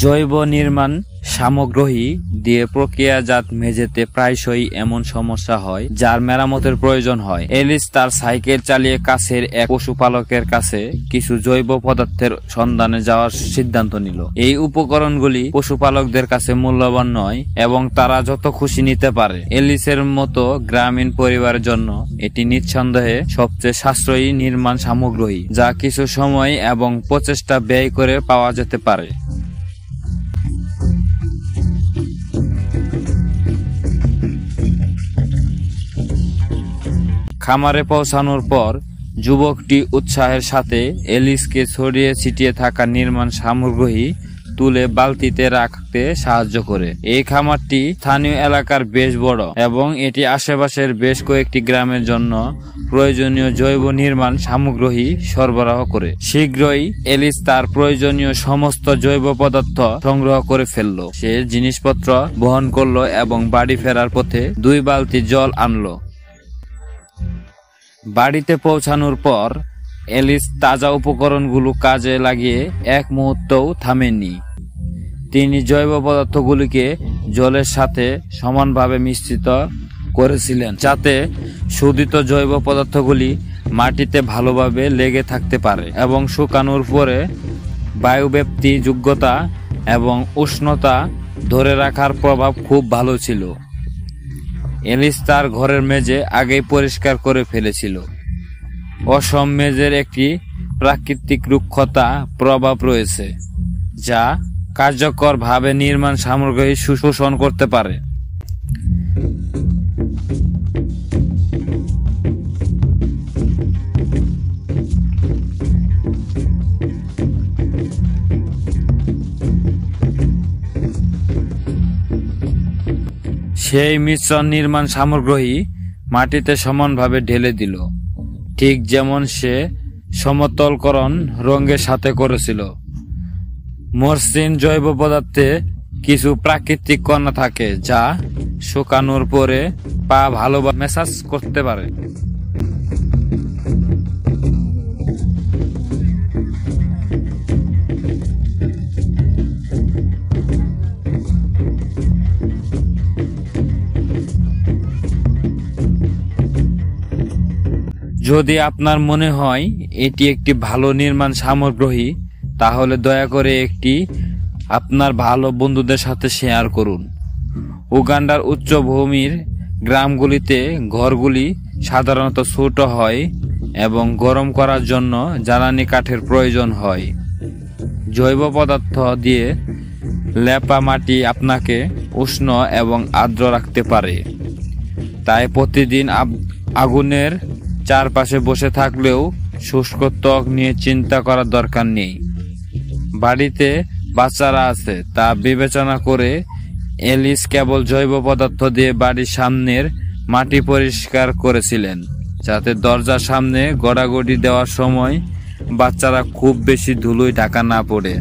জৈব নির্মাণ সামগ্রী দিয়ে প্রক্রিয়াজাত মেঝেতে প্রায়শই এমন সমস্যা হয় যার মেরামতের প্রয়োজন হয়। এলিস তার সাইকেল চালিয়ে কাছের এক পশুপালকের কাছে কিছু জৈব পদার্থের সন্ধানে যাওয়ার সিদ্ধান্ত নিল। এই উপকরণগুলি পশুপালকদের কাছে মূল্যবান নয় এবং তারা যত খুশি নিতে পারে। এলিসের মতো গ্রামীণ পরিবারের জন্য এটি নিঃসন্দেহে সবচেয়ে সাশ্রয়ী নির্মাণ সামগ্রী যা কিছু সময় এবং প্রচেষ্টা ব্যয় করে পাওয়া যেতে পারে। খামারে পৌঁছানোর পর যুবকটি উৎসাহের সাথে এলিসকে ছড়িয়ে ছিটিয়ে থাকা নির্মাণ সামগ্রী তুলে বালতিতে রাখতে সাহায্য করে। এই খামারটি স্থানীয় এলাকার বেশ বড় এবং এটি আশেপাশের বেশ কয়েকটি গ্রামের জন্য প্রয়োজনীয় জৈব নির্মাণ সামগ্রী সরবরাহ করে। শীঘ্রই এলিস তার প্রয়োজনীয় সমস্ত জৈব পদার্থ সংগ্রহ করে ফেলল। সে জিনিসপত্র বহন করলো এবং বাড়ি ফেরার পথে 2 বালতি জল আনলো। বাড়িতে পৌঁছানোর পর এলিস তাজা উপকরণগুলো কাজে লাগিয়ে এক মুহূর্তও থামেননি। তিনি জৈব পদার্থগুলিকে জলের সাথে সমানভাবে মিশ্রিত করেছিলেন যাতে শোধিত জৈব পদার্থগুলি মাটিতে ভালোভাবে লেগে থাকতে পারে এবং শুকানোর পরে বায়ুব্যাপ্তি যোগ্যতা এবং উষ্ণতা ধরে রাখার প্রভাব খুব ভালো ছিল। এলিস তার ঘরের মেঝে আগেই পরিষ্কার করে ফেলেছিল। অসম মেঝের একটি প্রাকৃতিক রুক্ষতা প্রভাব রয়েছে যা কার্যকরভাবে নির্মাণ সামগ্রী শোষণ করতে পারে। সেই মিশ্রণ নির্মাণ সামগ্রী মাটিতে সমানভাবে ঢেলে দিল, ঠিক যেমন সে সমতলকরণ রঙের সাথে করেছিল। মসৃণ জৈব পদার্থে কিছু প্রাকৃতিক কণা থাকে যা শুকানোর পরে পা ভালোভাবে ম্যাসাজ করতে পারে। যদি আপনার মনে হয় এটি একটি ভালো নির্মাণ সামগ্রী তাহলে দয়া করে এটি আপনার ভালো বন্ধুদের সাথে শেয়ার করুন। উগান্ডার উচ্চভূমির গ্রামগুলিতে ঘরগুলি সাধারণত ছোট হয় এবং গরম করার জন্য জ্বালানি কাঠের প্রয়োজন হয়। জৈব পদার্থ দিয়ে লেপা মাটি আপনাকে উষ্ণ এবং আর্দ্র রাখতে পারে, তাই প্রতিদিন আগুনের চারপাশে বসে থাকলেও শুষ্ক ত্বক নিয়ে চিন্তা করার দরকার নেই। বাড়িতে বাচ্চারা আছে তা বিবেচনা করে এলিস কেবল জৈব পদার্থ দিয়ে বাড়ির সামনের মাটি পরিষ্কার করেছিলেন যাতে দরজার সামনে গড়াগড়ি দেওয়ার সময় বাচ্চারা খুব বেশি ধুলোয় ঢাকা না পড়ে।